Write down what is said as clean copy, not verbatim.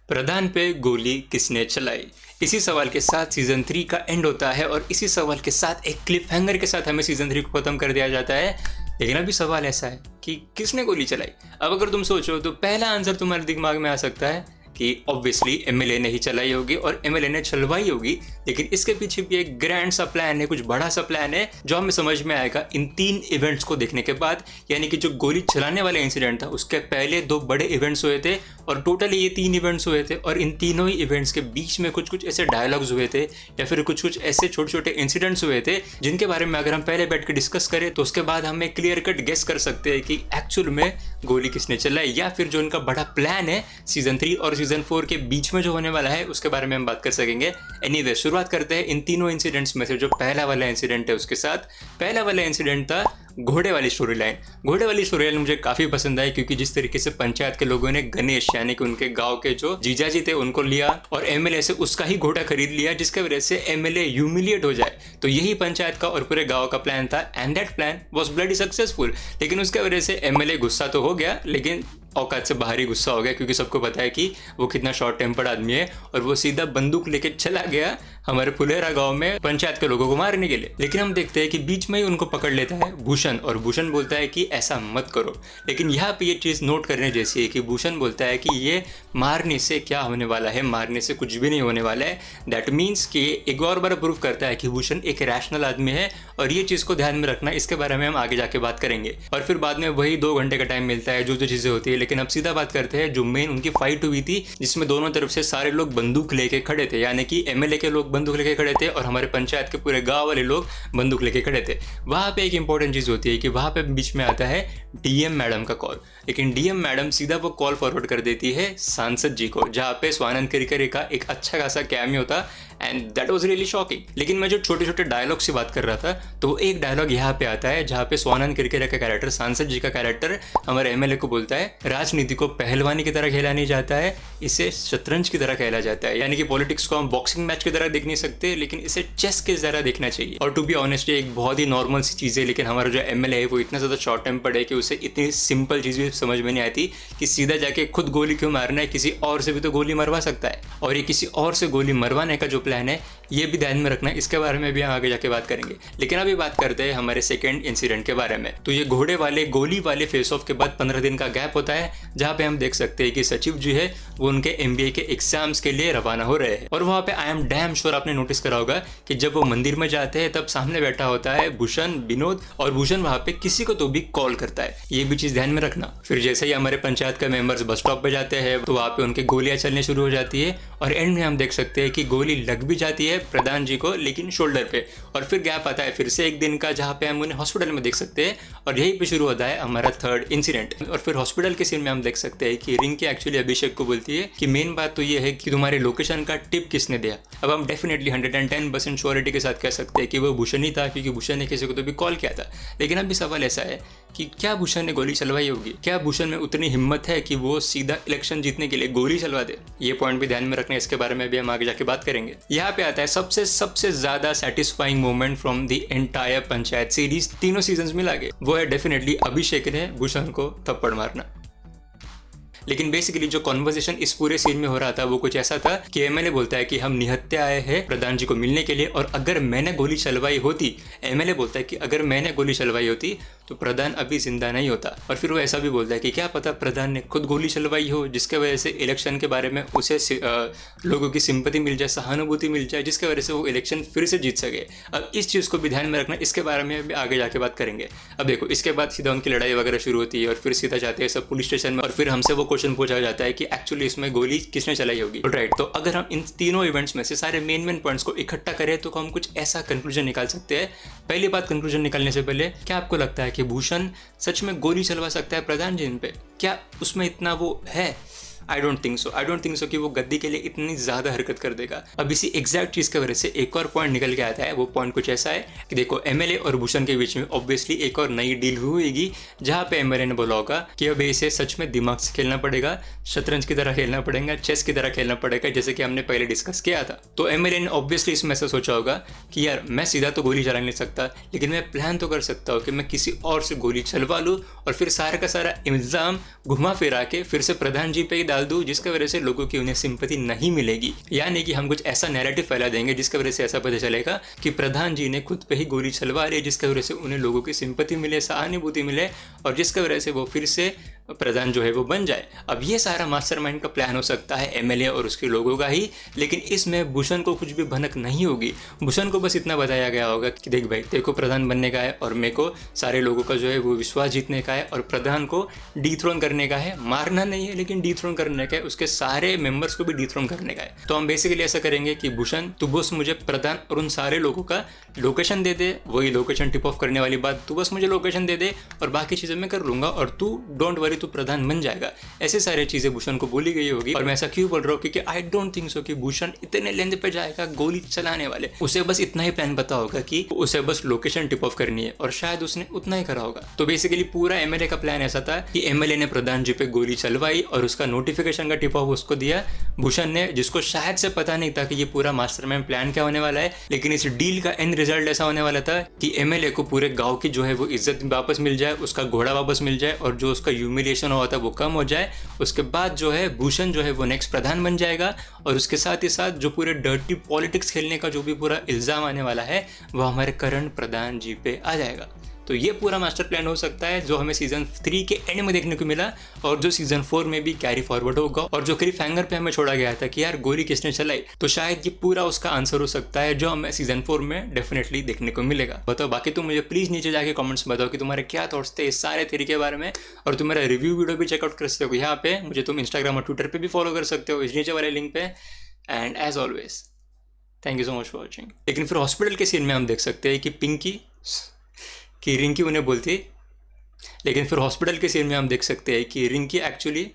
प्रधान पे गोली किसने चलाई? इसी सवाल के साथ सीजन 3 का एंड होता है और इसी सवाल के साथ एक क्लिफ हैंगर के साथ हमें सीजन 3 को खत्म कर दिया जाता है। लेकिन अभी सवाल ऐसा है कि किसने गोली चलाई? अब अगर तुम सोचो तो पहला आंसर तुम्हारे दिमाग में आ सकता है कि ऑब्वियसली एमएलए ने ही चलाई होगी और एमएलए ने चलवाई होगी। लेकिन इसके पीछे भी एक ग्रैंड सा प्लान है, कुछ बड़ा सा प्लान है जो हमें समझ में आएगा इन 3 इवेंट्स को देखने के बाद। यानी कि जो गोली चलाने वाला इंसिडेंट था उसके पहले 2 बड़े इवेंट्स हुए थे और टोटली ये 3 इवेंट्स हुए थे और इन तीनों ही इवेंट्स के बीच में कुछ कुछ ऐसे डायलॉग्स हुए थे या फिर कुछ कुछ ऐसे छोटे छोटे इंसिडेंट्स हुए थे जिनके बारे में अगर हम पहले बैठ के डिस्कस करें तो उसके बाद हम एक क्लियर कट गेस कर सकते हैं कि एक्चुअल में गोली किसने चलाई, या फिर जो इनका बड़ा प्लान है सीजन 3 और सीजन 4 के बीच में जो होने वाला है उसके बारे में हम बात कर सकेंगे। एनीवे, शुरुआत करते हैं इन तीनों इंसिडेंट्स में से जो पहला वाला इंसिडेंट है उसके साथ। पहला वाला इंसिडेंट था घोड़े वाली स्टोरी लाइन। घोड़े वाली स्टोरी लाइन मुझे काफ़ी पसंद आई क्योंकि जिस तरीके से पंचायत के लोगों ने गणेश यानी कि उनके गांव के जो जीजाजी थे उनको लिया और एमएलए से उसका ही घोड़ा खरीद लिया जिसके वजह से एमएलए ह्यूमिलिएट हो जाए, तो यही पंचायत का और पूरे गांव का प्लान था and that plan was bloody successful. लेकिन उसके वजह से एमएलए गुस्सा तो हो गया लेकिन औकात से बाहर ही गुस्सा हो गया क्योंकि सबको पता है कि वो कितना शॉर्ट टेम्पर्ड आदमी है और वो सीधा बंदूक लेके चला गया हमारे फुलेरा गांव में पंचायत के लोगों को मारने के लिए। लेकिन हम देखते हैं कि बीच में ही उनको पकड़ लेता है भूषण और भूषण बोलता है कि ऐसा मत करो। लेकिन यहाँ पे ये चीज़ नोट करने जैसी है कि भूषण बोलता है कि ये मारने से क्या होने वाला है, मारने से कुछ भी नहीं होने वाला है। दैट मीन्स कि एक और बार प्रूव करता है कि भूषण एक रैशनल आदमी है और ये चीज़ को ध्यान में रखना, इसके बारे में हम आगे जाके बात करेंगे। और फिर बाद में वही 2 घंटे का टाइम मिलता है जो जो चीज़ें होती है। लेकिन अब सीधा बात करते हैं जो मेन उनकी फाइट हुई थी जिसमें दोनों तरफ से सारे लोग बंदूक लेके खड़े थे, यानी कि एमएलए के लोग बंदूक लेके खड़े थे और हमारे पंचायत के पूरे गांव वाले लोग बंदूक लेके खड़े थे। वहाँ पे एक इंपॉर्टेंट चीज़ होती है कि वहाँ पे बीच में आता है डीएम मैडम का कॉल। लेकिन डीएम मैडम सीधा वो कॉल फॉरवर्ड कर देती है सांसद जी को, जहाँ पे स्वानंद किरकिरे का एक अच्छा खासा कैमियो था and that was really shocking. लेकिन मैं जो छोटे छोटे डायलॉग से बात कर रहा था तो एक डायलॉग यहाँ पे आता है जहाँ पे स्वानंद किरकिरे का कैरेक्टर, सांसद जी का कैरेक्टर हमारे एमएलए को बोलता है राजनीति को पहलवानी की तरह खेला नहीं जाता है, इसे शतरंज की तरह खेला जाता है। यानी कि पॉलिटिक्स को हम बॉक्सिंग मैच की तरह देख नहीं सकते लेकिन इसे चेस के जरा देखना चाहिए। और टू बी ऑनेस्ट एक बहुत ही नॉर्मल सी चीज़ है, लेकिन हमारा जो एमएलए है वो इतना ज़्यादा शॉर्ट टेम्पर्ड है कि उसे इतनी सिंपल चीज़ भी समझ में नहीं आती कि सीधा जाके खुद गोली क्यों मारना है, किसी और से भी तो गोली मरवा सकता है। और ये किसी और से गोली मरवाने का जो प्लान है ये भी ध्यान में रखना, इसके बारे में भी हम आगे जाके बात करेंगे। लेकिन अभी बात करते हैं हमारे सेकंड इंसिडेंट के बारे में। तो ये घोड़े वाले गोली वाले फेस ऑफ के बाद 15 दिन का गैप होता है जहाँ पे हम देख सकते हैं कि सचिव जी है वो उनके एमबीए के एग्जाम्स के लिए रवाना हो रहे हैं। और वहाँ पे आई एम डैम श्योर आपने नोटिस करा होगा कि जब वो मंदिर में जाते हैं तब सामने बैठा होता है भूषण, विनोद, और भूषण वहाँ पे किसी को तो भी कॉल करता है, ये भी चीज ध्यान में रखना। फिर जैसे ही हमारे पंचायत के मेंबर्स बस स्टॉप पे जाते हैं तो वहाँ पे उनके गोलियां चलने शुरू हो जाती है और एंड में हम देख सकते हैं कि गोली लग भी जाती है प्रधान जी को लेकिन शोल्डर पे। और फिर गैप आता है फिर से एक दिन का जहाँ पे हम उन्हें हॉस्पिटल में देख सकते हैं और यहीं पे शुरू होता है हमारा थर्ड इंसिडेंट। और फिर हॉस्पिटल के सीन में हम देख सकते हैं कि रिंकी एक्चुअली अभिषेक को बोलती है कि मेन बात तो ये है कि तुम्हारे लोकेशन का टिप किसने दिया। अब हम डेफिनेटली 110% श्योरिटी के साथ कह सकते हैं कि वो भूषण ही था क्योंकि भूषण ने किसी को तो भी कॉल किया था। लेकिन अभी सवाल ऐसा है कि क्या भूषण ने गोली चलवाई होगी? क्या भूषण में उतनी हिम्मत है कि वो सीधा इलेक्शन जीतने के लिए गोली चलवा दे? ये पॉइंट भी ध्यान में रखना, इसके बारे में भी हम आगे जाके बात करेंगे। यहाँ पे आता है सबसे ज्यादा satisfying moment from the entire panchayat series, तीनों सीजन मिला के, वो है डेफिनेटली अभिषेक ने भूषण को थप्पड़ मारना। लेकिन बेसिकली जो कॉन्वर्सेशन इस पूरे सीन में हो रहा था वो कुछ ऐसा था कि एमएलए बोलता है कि हम निहत्थे आए हैं प्रधान जी को मिलने के लिए और अगर मैंने गोली चलवाई होती, एमएलए बोलता है कि अगर मैंने गोली चलवाई होती तो प्रधान अभी जिंदा नहीं होता। और फिर वो ऐसा भी बोलता है कि क्या पता प्रधान ने खुद गोली चलवाई हो जिसके वजह से इलेक्शन के बारे में उसे लोगों की सिंपैथी मिल जाए, सहानुभूति मिल जाए, जिसके वजह से वो इलेक्शन फिर से जीत सके। अब इस चीज़ को भी ध्यान में रखना, इसके बारे में भी आगे जाके बात करेंगे। अब देखो इसके बाद सीधा उनकी लड़ाई वगैरह शुरू होती है और फिर सीधा जाते हैं सब पुलिस स्टेशन में और फिर हमसे वो क्वेश्चन पूछा जाता है कि एक्चुअली इसमें गोली किसने चलाई होगी। राइट, तो अगर हम इन तीनों इवेंट्स में से सारे मेन पॉइंट्स को इकट्ठा करें तो हम कुछ ऐसा कंक्लूजन निकाल सकते हैं। पहली बात, कंक्लूजन निकालने से पहले क्या आपको लगता है कि भूषण सच में गोली चलवा सकता है प्रधान जी पे? क्या उसमें इतना वो है? आई डोंट थिंक सो कि वो गद्दी के लिए इतनी ज़्यादा हरकत कर देगा। अब इसी एग्जैक्ट चीज़ की वजह से एक और पॉइंट निकल के आता है। वो पॉइंट कुछ ऐसा है कि देखो एमएलए और भूषण के बीच में ऑब्वियसली एक और नई डील हुईगी जहाँ पे एमएलए ने बोला होगा कि अब इसे सच में दिमाग से खेलना पड़ेगा, शतरंज की तरह खेलना पड़ेगा, चेस की तरह खेलना पड़ेगा, जैसे कि हमने पहले डिस्कस किया था। तो एमएलए ने ऑब्वियसली इसमें ऐसा सोचा होगा कि यार मैं सीधा तो गोली चला नहीं सकता, लेकिन मैं प्लान तो कर सकता हूँ कि मैं किसी और से गोली चलवा लूँ और फिर सारा का सारा इल्ज़ाम घुमा फिरा के फिर से प्रधान जी पे ही डाल डाल दूँ जिसकी वजह से लोगों की उन्हें सिंपैथी नहीं मिलेगी, यानी कि हम कुछ ऐसा नैरेटिव फैला देंगे जिसकी वजह से ऐसा पता चलेगा कि प्रधान जी ने खुद पे ही गोली चलवा ली, जिसकी वजह से उन्हें लोगों की सिंपैथी मिले, सहानुभूति मिले और जिसकी वजह से वो फिर से प्रधान जो है वो बन जाए। अब ये सारा मास्टरमाइंड का प्लान हो सकता है एमएलए और उसके लोगों का ही, लेकिन इसमें भूषण को कुछ भी भनक नहीं होगी। भूषण को बस इतना बताया गया होगा कि देख भाई, तेरे को प्रधान बनने का है और मेरे को सारे लोगों का जो है वो विश्वास जीतने का है और प्रधान को डीथ्रोन करने का है, मारना नहीं है लेकिन डीथ्रोन करने का है, उसके सारे मेंबर्स को भी डीथ्रोन करने का है। तो हम बेसिकली ऐसा करेंगे कि भूषण तू बस मुझे प्रधान और उन सारे लोगों का लोकेशन दे दे, वही लोकेशन टिप ऑफ करने वाली बात, तू बस मुझे लोकेशन दे दे और बाकी चीज़ें मैं कर लूँगा और तू डोंट वरी, तू प्रधान बन जाएगा। ऐसे सारे चीज़ें भूषण को बोली गई होगी। और मैं ऐसा क्यों बोल रहा हूँ क्योंकि आई डोंट थिंक सो कि भूषण इतने लेंथ पे जाएगा गोली चलाने वाले। उसे बस इतना ही प्लान पता होगा कि उसे बस लोकेशन टिप ऑफ करनी है और शायद उसने उतना ही करा होगा। तो बेसिकली पूरा एमएलए का प्लान ऐसा था कि एमएलए ने प्रधान जी पे गोली चलवाई और उसका नोटिफिकेशन का टिप ऑफ उसको दिया भूषण ने, जिसको शायद से पता नहीं था कि ये पूरा मास्टरमाइंड प्लान क्या होने वाला है। लेकिन इस डील का एंड रिजल्ट ऐसा होने वाला था कि एमएलए को पूरे गांव की जो है वो इज्जत वापस मिल जाए, उसका घोड़ा वापस मिल जाए और जो उसका ह्यूमिलिएशन हुआ था वो कम हो जाए। उसके बाद जो है भूषण जो है वो नेक्स्ट प्रधान बन जाएगा और उसके साथ ही साथ जो पूरे डर्टी पॉलिटिक्स खेलने का जो भी पूरा इल्ज़ाम आने वाला है वो हमारे करंट प्रधान जी पे आ जाएगा। तो ये पूरा मास्टर प्लान हो सकता है जो हमें सीजन 3 के एंड में देखने को मिला और जो सीजन 4 में भी कैरी फॉरवर्ड होगा। और जो क्लिफ हैंगर पे हमें छोड़ा गया था कि यार गोली किसने चलाई, तो शायद ये पूरा उसका आंसर हो सकता है जो हमें सीजन 4 में डेफिनेटली देखने को मिलेगा। बताओ बाकी तुम मुझे प्लीज़ नीचे जाके कमेंट्स में बताओ कि तुम्हारे क्या थॉट्स थे इस सारे थ्योरी के बारे में। और तुम मेरा रिव्यू वीडियो भी चेकआउट कर सकते हो यहाँ पे, मुझे तुम इंस्टाग्राम और ट्विटर पर भी फॉलो कर सकते हो इस नीचे वाले लिंक पे। And as always thank you so much for watching. लेकिन फिर हॉस्पिटल के सीन में हम देख सकते हैं कि रिंकी उन्हें बोलती, लेकिन फिर हॉस्पिटल के सीन में हम देख सकते हैं कि रिंकी एक्चुअली